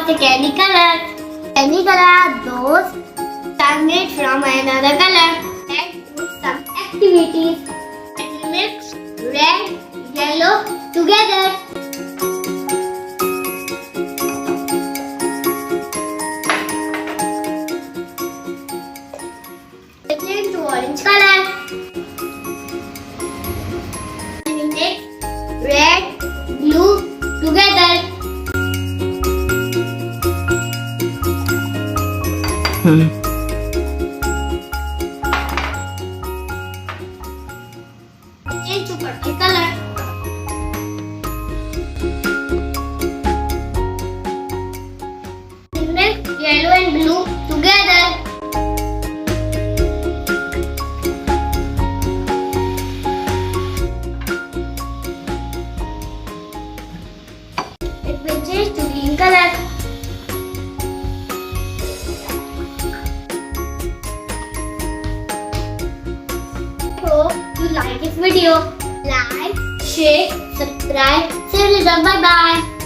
for secondary colors. Secondary color are those transmit from another color. Let's do some activities. Let's mix red, yellow together. Let's change to orange color. We mix red, blue together. Change to purple color. Mix yellow and blue together. It will change to green color. Hope you like this video. Like, share, subscribe. See you later. Bye bye.